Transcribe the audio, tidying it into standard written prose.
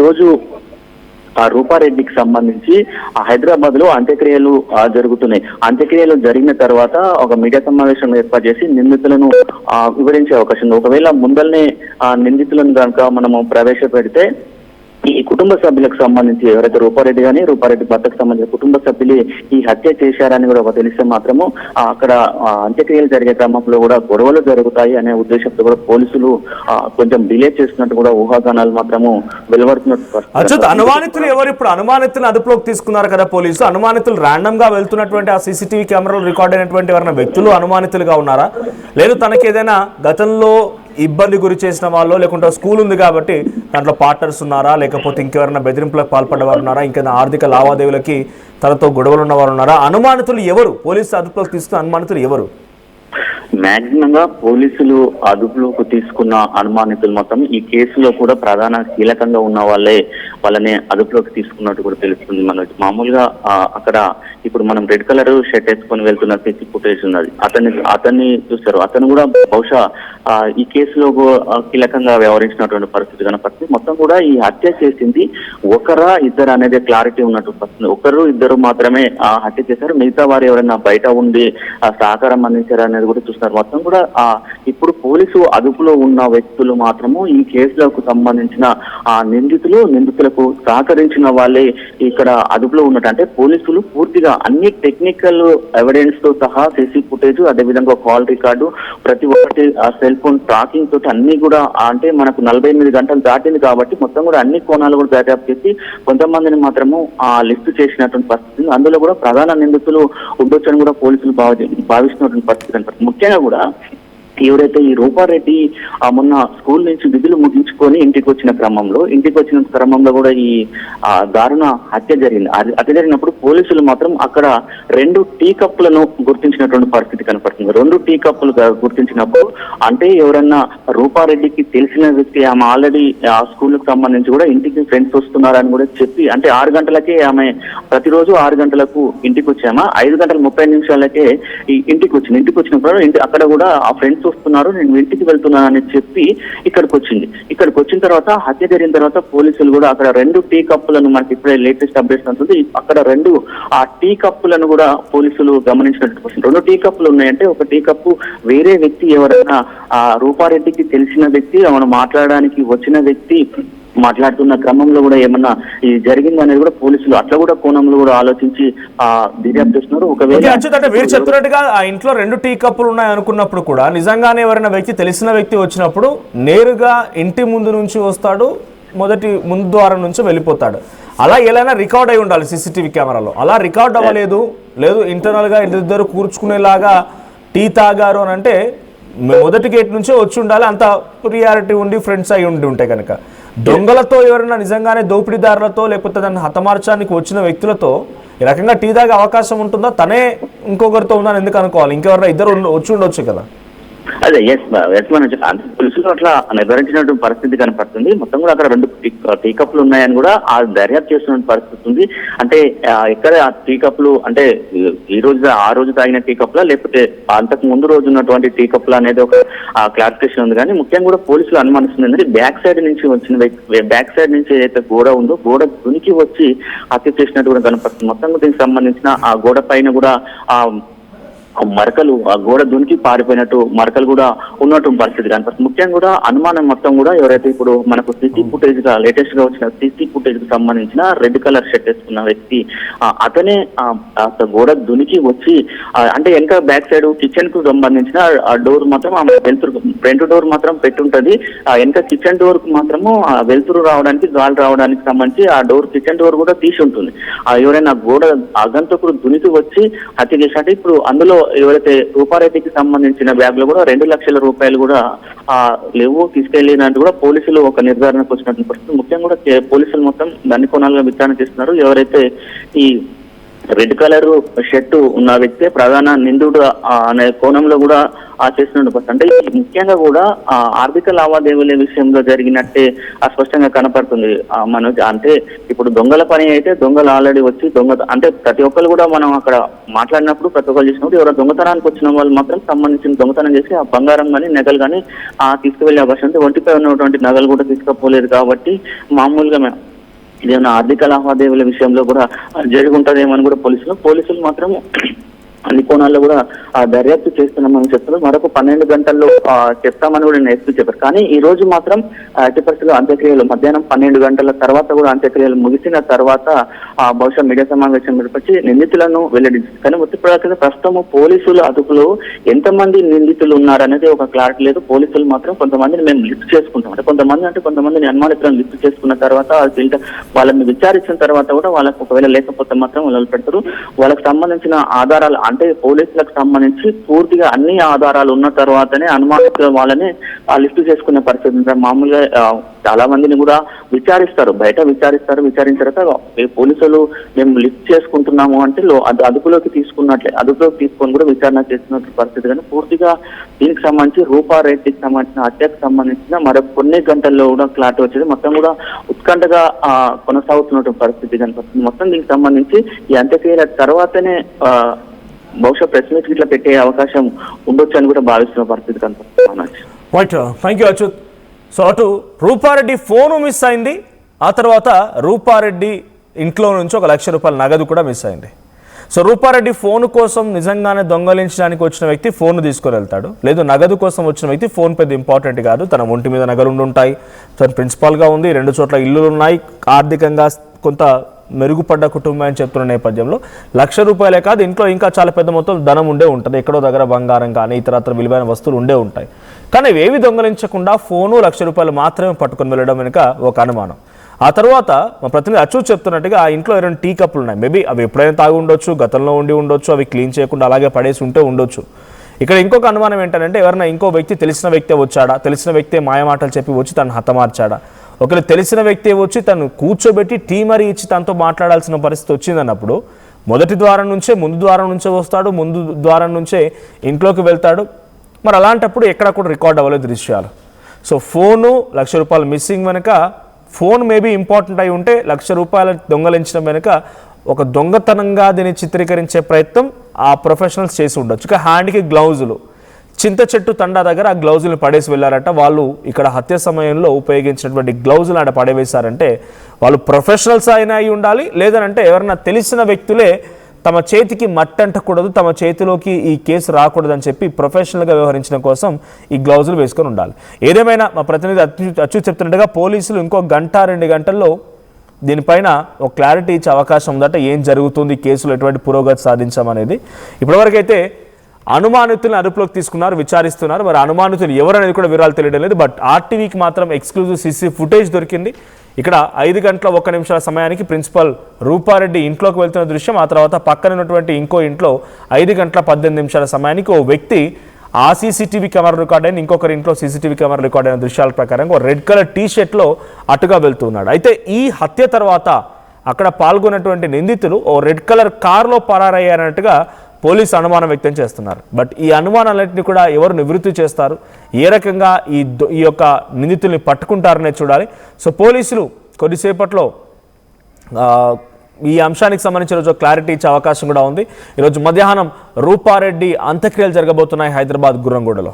రోజు ఆ రూపారెడ్డికి సంబంధించి హైదరాబాద్ లో అంత్యక్రియలు జరుగుతున్నాయి. అంత్యక్రియలు జరిగిన తర్వాత ఒక మీడియా సమావేశం ఏర్పాటు చేసి నిందితులను వివరించే అవకాశం ఉంది. ఒకవేళ ముందల్నే నిందితులను కనుక మనము ప్రవేశపెడితే ఈ కుటుంబ సభ్యులకు సంబంధించి ఎవరైతే రూపారెడ్డి కానీ రూపారెడ్డి భర్తకు సంబంధించిన కుటుంబ సభ్యులు ఈ హత్య చేశారని కూడా ఒక తెలిస్తే మాత్రము అక్కడ అంత్యక్రియలు జరిగే క్రమంలో కూడా గొడవలు జరుగుతాయి అనే ఉద్దేశంతో కూడా పోలీసులు కొంచెం డిలే చేస్తున్నట్టు కూడా ఊహాగానాలు మాత్రము వెలువడుతున్నట్టు. అనుమానితులు ఎవరు ఇప్పుడు అనుమానితులను అదుపులోకి తీసుకున్నారు కదా పోలీసులు? అనుమానితులు ర్యాండమ్ గా వెళ్తున్నటువంటి ఆ సీసీటీవీ కెమెరాలు రికార్డ్ అయినటువంటి ఎవరైనా వ్యక్తులు అనుమానితులుగా ఉన్నారా? లేదు తనకి ఏదైనా గతంలో ఇబ్బంది గురి చేసిన వాళ్ళు, లేకుంటే స్కూల్ ఉంది కాబట్టి దాంట్లో పార్ట్నర్స్ ఉన్నారా, లేకపోతే ఇంకెవరైనా బెదిరింపులకు పాల్పడ్డవారు ఉన్నారా, ఇంకేదైనా ఆర్థిక లావాదేవీలకి తనతో గొడవలు ఉన్నవారు ఉన్నారా? అనుమానితులు ఎవరు? పోలీసు అదుపులోకి తీసుకున్న అనుమానితులు ఎవరు? మాక్సిమం గా పోలీసులు అదుపులోకి తీసుకున్న అనుమానితులు మొత్తం ఈ కేసులో కూడా ప్రధాన కీలకంగా ఉన్న వాళ్ళని అదుపులోకి తీసుకున్నట్టు కూడా తెలుస్తుంది మనకి. మామూలుగా అక్కడ ఇప్పుడు మనం రెడ్ కలర్ షర్ట్ వేసుకొని వెళ్తున్న సీసీ ఫుటేజ్ ఉన్నది. అతన్ని చూస్తారు. అతను కూడా బహుశా ఈ కేసులో కీలకంగా వ్యవహరించినటువంటి పరిస్థితి కనపడుతుంది. మొత్తం కూడా ఈ హత్య చేసింది ఒకరా ఇద్దరు అనేది క్లారిటీ ఉన్నట్టు వస్తుంది. ఒకరు ఇద్దరు మాత్రమే హత్య చేశారు. మిగతా వారు ఎవరైనా బయట ఉండి సహకారం అందించారు అనేది కూడా చూస్తున్నారు. మొత్తం కూడా ఇప్పుడు పోలీసు అదుపులో ఉన్న వ్యక్తులు మాత్రము ఈ కేసులకు సంబంధించిన నిందితులకు సహకరించిన వాళ్ళే ఇక్కడ అదుపులో ఉన్నట్టు. అంటే పోలీసులు పూర్తిగా అన్ని టెక్నికల్ ఎవిడెన్స్ తో సహా సీసీ ఫుటేజ్, అదేవిధంగా కాల్ రికార్డు, ప్రతి ఒక్కటి సెల్ ఫోన్ ట్రాకింగ్ తోటి అన్ని కూడా అంటే మనకు 48 గంటలు దాటింది కాబట్టి మొత్తం కూడా అన్ని కోణాలు కూడా దర్యాప్తు చేసి కొంతమందిని మాత్రము లిస్టు చేసినటువంటి పరిస్థితి. అందులో కూడా ప్రధాన నిందితులు ఉండొచ్చని కూడా పోలీసులు భావిస్తున్నటువంటి పరిస్థితి కనపడుతుంది. ముఖ్యంగా కూడా ఎవరైతే ఈ రూపారెడ్డి మొన్న స్కూల్ నుంచి విధులు ముగించుకొని ఇంటికి వచ్చిన క్రమంలో కూడా ఈ దారుణ హత్య జరిగింది. హత్య జరిగినప్పుడు పోలీసులు మాత్రం అక్కడ 2 టీ కప్పులను గుర్తించినటువంటి పరిస్థితి కనపడుతుంది. 2 టీ కప్పులు గుర్తించినప్పుడు అంటే ఎవరన్నా రూపారెడ్డికి తెలిసిన వ్యక్తి, ఆమె ఆల్రెడీ ఆ స్కూల్కి సంబంధించి కూడా ఇంటికి ఫ్రెండ్స్ వస్తున్నారని కూడా చెప్పి, అంటే 6 గంటలకే ఆమె ప్రతిరోజు 6 గంటలకు ఇంటికి వచ్చామా 5:30 ఇంటికి వచ్చినప్పుడు అక్కడ కూడా ఆ ఫ్రెండ్స్ వస్తున్నారు, నేను ఇంటికి వెళ్తున్నాను అని చెప్పి ఇక్కడికి వచ్చిన తర్వాత హత్య జరిగిన తర్వాత పోలీసులు కూడా అక్కడ 2 టీ కప్పులను, మనకి ఇప్పుడే లేటెస్ట్ అప్డేట్స్ ఉంటుంది, అక్కడ 2 టీ కప్పులను కూడా పోలీసులు గమనించినట్టు. 2 టీ కప్పులు ఉన్నాయంటే ఒక టీ కప్పు వేరే వ్యక్తి, ఎవరైనా రూపారెడ్డికి తెలిసిన వ్యక్తి, మనం మాట్లాడడానికి వచ్చిన వ్యక్తి మాట్లాడుతున్న క్రమంలో కూడా ఏమన్నా ఇది జరిగింది అనేది కూడా పోలీసులు అట్లా కూడా కోణంలో కూడా ఆలోచించి దర్యాప్తు చేస్తున్నారు. ఒకవేళ మీరు చెప్తున్నట్టుగా ఆ ఇంట్లో 2 టీ కప్పులు ఉన్నాయి అనుకున్నప్పుడు కూడా నిజంగానే ఎవరైనా వ్యక్తి, తెలిసిన వ్యక్తి వచ్చినప్పుడు నేరుగా ఇంటి ముందు నుంచి వస్తాడు, మొదటి ముందు ద్వారం నుంచి వెళ్ళిపోతాడు. అలా ఎలా రికార్డ్ అయి ఉండాలి సీసీటీవీ కెమెరాలో. అలా రికార్డ్ అవ్వలేదు, లేదు ఇంటర్నల్ గా ఇద్దరు కూర్చుకునేలాగా టీ తాగారు అని అంటే మొదటి గేట్ నుంచే వచ్చి ఉండాలి. అంత ప్రియారిటీ ఉండి ఫ్రెండ్స్ అయి ఉంటాయి కనుక దొంగలతో ఎవరైనా నిజంగానే దోపిడీదారులతో లేకపోతే దాన్ని హతమార్చానికి వచ్చిన వ్యక్తులతో ఈ రకంగా టీ తాగే అవకాశం ఉంటుందా? తనే ఇంకొకరితో ఉందని ఎందుకు అనుకోవాలి? ఇంకెవరైనా ఇద్దరు వచ్చి ఉండొచ్చు కదా. అదే పోలీసులు అట్లా నిర్ధారించినటువంటి పరిస్థితి కనపడుతుంది. మొత్తం కూడా అక్కడ 2 టీ కప్పులు ఉన్నాయని కూడా ఆ దర్యాప్తు చేస్తున్న పరిస్థితి ఉంది. అంటే ఎక్కడ ఆ టీ కప్పులు అంటే ఆ రోజు తాగిన టీ కప్పులా లేకపోతే అంతకు ముందు రోజు ఉన్నటువంటి టీ కప్పులు అనేది ఒక క్లారిఫికేషన్ ఉంది. కానీ ముఖ్యంగా కూడా పోలీసులు అనుమానిస్తుంది ఏంటంటే బ్యాక్ సైడ్ నుంచి ఏదైతే గోడ ఉందో గోడ దునికి వచ్చి హత్య చేసినట్టు కూడా కనపడుతుంది. మొత్తం దీనికి సంబంధించిన ఆ గోడ పైన కూడా మరకలు, ఆ గోడ దునికి పారిపోయినట్టు మరకలు కూడా ఉన్నట్టు పరిస్థితి కనపడుతుంది. ముఖ్యంగా కూడా అనుమానం మొత్తం కూడా ఎవరైతే ఇప్పుడు మనకు సీసీ ఫుటేజ్ గా లేటెస్ట్ గా వచ్చిన సీసీ ఫుటేజ్ కు సంబంధించిన రెడ్ కలర్ షర్ట్ వేసుకున్న వ్యక్తి అతనే గోడ దునికి వచ్చి అంటే వెనక బ్యాక్ సైడ్ కిచెన్ కు సంబంధించిన ఆ డోర్ మాత్రం వెలుతురు, ఫ్రంట్ డోర్ మాత్రం పెట్టుంటది. వెనక కిచెన్ డోర్ కు మాత్రము వెలుతురు రావడానికి, గాలి రావడానికి సంబంధించి ఆ డోర్, కిచెన్ డోర్ కూడా తీసి ఉంటుంది. ఎవరైనా గోడ అగంతకుడు దునికి వచ్చి హత్య చేసినట్టు. ఇప్పుడు అందులో ఎవరైతే రూపారెడ్డికి సంబంధించిన బ్యాగ్ లో కూడా 2 లక్షల రూపాయలు కూడా లేవు, తీసుకెళ్లినట్టు కూడా పోలీసులు ఒక నిర్ధారణకు వచ్చినటువంటి పరిస్థితి. ముఖ్యంగా కూడా పోలీసులు మొత్తం అన్ని కోణాలుగా విచారణ చేస్తున్నారు. ఎవరైతే ఈ రెడ్ కలర్ షర్ట్ ఉన్న వ్యక్తి ప్రధాన నిందుడు అనే కోణంలో కూడా చేస్తున్న పరిస్థితి. అంటే ముఖ్యంగా కూడా ఆర్థిక లావాదేవీల విషయంలో జరిగినట్టే స్పష్టంగా కనపడుతుంది. అంటే ఇప్పుడు దొంగల పని అయితే దొంగలు ఆల్రెడీ వచ్చి అంటే ప్రతి ఒక్కరు కూడా మనం అక్కడ మాట్లాడినప్పుడు ప్రతి ఒక్కరు చేసినప్పుడు ఎవరో దొంగతనానికి వచ్చిన వాళ్ళు మాత్రం సంబంధించిన దొంగతనం చేసి ఆ బంగారం కానీ నగలు కానీ తీసుకువెళ్ళే అవకాశం. ఒంటిపై ఉన్నటువంటి నగలు కూడా తీసుకుపోలేదు కాబట్టి మామూలుగా ఇదేమైనా ఆర్థిక లావాదేవీల విషయంలో కూడా జరిగి ఉంటుందేమో అని కూడా పోలీసులు మాత్రం అన్ని కోణాల్లో కూడా దర్యాప్తు చేస్తున్నామని చెప్తున్నారు. మరొక 12 గంటల్లో చెప్తామని కూడా ఎస్పీ చెప్పారు. కానీ ఈ రోజు మాత్రం ఎట్టి పరిస్థితుల్లో అంత్యక్రియలు మధ్యాహ్నం 12 గంటల తర్వాత కూడా అంత్యక్రియలు ముగిసిన తర్వాత బహుశా మీడియా సమావేశం ఏర్పరిచి నిందితులను వెల్లడించారు. కానీ ప్రస్తుతం పోలీసుల అదుపులో ఎంతమంది నిందితులు ఉన్నారనేది ఒక క్లారిటీ లేదు. పోలీసులు మాత్రం కొంతమందిని మేము లిఫ్ట్ చేసుకుంటాం, అంటే కొంతమందిని అనుమానితులను లిఫ్ట్ చేసుకున్న తర్వాత వాళ్ళని విచారించిన తర్వాత కూడా వాళ్ళకి ఒకవేళ లేకపోతే మాత్రం వాళ్ళు పెడతారు. వాళ్ళకి సంబంధించిన ఆధారాలు అంటే పోలీసులకు సంబంధించి పూర్తిగా అన్ని ఆధారాలు ఉన్న తర్వాతనే అనుమానితుల వాళ్ళని లిఫ్ట్ చేసుకునే పరిస్థితి ఉంటుంది. మామూలుగా చాలా మందిని కూడా బయట విచారించిన తర్వాత పోలీసులు మేము లిఫ్ట్ చేసుకుంటున్నాము అంటే అదుపులోకి తీసుకొని కూడా విచారణ చేస్తున్న పరిస్థితి. కానీ పూర్తిగా దీనికి సంబంధించి రూపారెడ్డికి సంబంధించిన హత్యకు సంబంధించిన మరో కొన్ని గంటల్లో కూడా క్లారిటీ వచ్చేది. మొత్తం కూడా ఉత్కంఠగా కొనసాగుతున్నటువంటి పరిస్థితి కనిపిస్తుంది. మొత్తం దీనికి సంబంధించి ఈ అంత్యక్రియల తర్వాతనే బహుశా ప్రెస్ మీట్ ఇట్లా పెట్టే అవకాశం ఉండొచ్చు అని కూడా భావిస్తున్న పరిస్థితి కనిపిస్తుంది. Thank you Achyut. సో అటు రూపారెడ్డి ఫోను మిస్ అయింది, ఆ తర్వాత రూపారెడ్డి ఇంట్లో నుంచి 1 లక్ష రూపాయల నగదు కూడా మిస్ అయింది. సో రూపారెడ్డి ఫోన్ కోసం నిజంగానే దొంగలించడానికి వచ్చిన వ్యక్తి ఫోన్ తీసుకొని వెళ్తాడు, లేదు నగదు కోసం వచ్చిన వ్యక్తి ఫోన్ పెద్ద ఇంపార్టెంట్ కాదు, తన ఒంటి మీద నగలు ఉంటాయి, తను ప్రిన్సిపాల్గా ఉంది, 2 చోట్ల ఇల్లులు ఉన్నాయి, ఆర్థికంగా కొంత మెరుగుపడ్డ కుటుంబం అని చెప్తున్న నేపథ్యంలో 1 లక్ష రూపాయలే కాదు ఇంట్లో ఇంకా చాలా పెద్ద మొత్తం ధనం ఉండే ఉంటుంది, ఎక్కడో దగ్గర బంగారం కానీ ఇతరత్ర విలువైన వస్తువులు ఉండే ఉంటాయి. కానీ ఏవి దొంగలించకుండా ఫోను 1 లక్ష రూపాయలు మాత్రమే పట్టుకొని వెళ్ళడం వెనుక ఒక అనుమానం. ఆ తర్వాత మా ప్రతినిధి అచ్యుత్ చెప్తున్నట్టుగా ఆ ఇంట్లో 2 టీ కప్పులు ఉన్నాయి, మేబీ అవి ఎప్పుడైనా తాగి ఉండొచ్చు, గతంలో ఉండి ఉండొచ్చు, అవి క్లీన్ చేయకుండా అలాగే పడేసి ఉంటే ఉండొచ్చు. ఇక్కడ ఇంకొక అనుమానం ఏంటంటే ఎవరైనా ఇంకో వ్యక్తి తెలిసిన వ్యక్తే వచ్చాడా, తెలిసిన వ్యక్తే మాయమాటలు చెప్పి వచ్చి తను హతమార్చాడా, ఒకవేళ తెలిసిన వ్యక్తి వచ్చి తను కూర్చోబెట్టి టీ మరీ ఇచ్చి తనతో మాట్లాడాల్సిన పరిస్థితి వచ్చిందన్నప్పుడు మొదటి ద్వారం నుంచే ముందు ద్వారం నుంచే వస్తాడు, ముందు ద్వారం నుంచే ఇంట్లోకి వెళ్తాడు. మరి అలాంటప్పుడు ఎక్కడ కూడా రికార్డ్ అవ్వలేదు దృశ్యాలు. సో ఫోను 1 లక్ష రూపాయలు మిస్సింగ్ వెనుక ఫోన్ మేబీ ఇంపార్టెంట్ అయి ఉంటే 1 లక్ష రూపాయలు దొంగలించడం వెనుక ఒక దొంగతనంగా దీన్ని చిత్రీకరించే ప్రయత్నం ఆ ప్రొఫెషనల్స్ చేసి ఉండొచ్చు. ఇక హ్యాండ్కి గ్లౌజులు, చింత చెట్టు తండా దగ్గర ఆ గ్లౌజులు పడేసి వెళ్ళారట. వాళ్ళు ఇక్కడ హత్య సమయంలో ఉపయోగించినటువంటి గ్లౌజులు ఆడ పడేవేశారంటే వాళ్ళు ప్రొఫెషనల్స్ అయినా అయి ఉండాలి, లేదనంటే ఎవరైనా తెలిసిన వ్యక్తులే తమ చేతికి మట్టి అంటకూడదు, తమ చేతిలోకి ఈ కేసు రాకూడదు అని చెప్పి ప్రొఫెషనల్గా వ్యవహరించడం కోసం ఈ గ్లౌజులు వేసుకొని ఉండాలి. ఏదేమైనా మా ప్రతినిధి అచ్యుత్ చెప్తున్నట్టుగా పోలీసులు ఇంకో 1-2 గంటల్లో దీనిపైన ఒక క్లారిటీ ఇచ్చే అవకాశం ఉందట. ఏం జరుగుతుంది, కేసులో ఎటువంటి పురోగతి సాధించామనేది. ఇప్పటివరకైతే అనుమానితులను అదుపులోకి తీసుకున్నారు, విచారిస్తున్నారు. మరి అనుమానితులు ఎవరనేది కూడా వివరాలు తెలియడం లేదు. బట్ ఆర్టీవీకి మాత్రం ఎక్స్క్లూజివ్ సీసీ ఫుటేజ్ దొరికింది. ఇక్కడ 5 గంటల 1 నిమిషాల సమయానికి ప్రిన్సిపల్ రూపారెడ్డి ఇంట్లోకి వెళ్తున్న దృశ్యం, ఆ తర్వాత పక్కన ఉన్నటువంటి ఇంకో ఇంట్లో 5 గంటల 18 నిమిషాల సమయానికి ఓ వ్యక్తి ఆ సీసీటీవీ కెమెరా రికార్డ్ అయిన ఇంకొకరి ఇంట్లో సీసీటీవీ కెమెరా రికార్డ్ అయిన దృశ్యాల ప్రకారంగా రెడ్ కలర్ టీ షర్ట్లో అటుగా వెళ్తున్నాడు. అయితే ఈ హత్య తర్వాత అక్కడ పాల్గొన్నటువంటి నిందితులు ఓ రెడ్ కలర్ కారులో పరారయ్యారన్నట్టుగా పోలీసు అనుమానం వ్యక్తం చేస్తున్నారు. బట్ ఈ అనుమానాలన్నింటినీ కూడా ఎవరు నివృత్తి చేస్తారు, ఏ రకంగా ఈ యొక్క నిందితుల్ని పట్టుకుంటారనే చూడాలి. సో పోలీసులు కొద్దిసేపట్లో ఈ అంశానికి సంబంధించిన రోజు క్లారిటీ ఇచ్చే అవకాశం కూడా ఉంది. ఈరోజు మధ్యాహ్నం రూపారెడ్డి అంత్యక్రియలు జరగబోతున్నాయి హైదరాబాద్ గుర్రంగూడలో.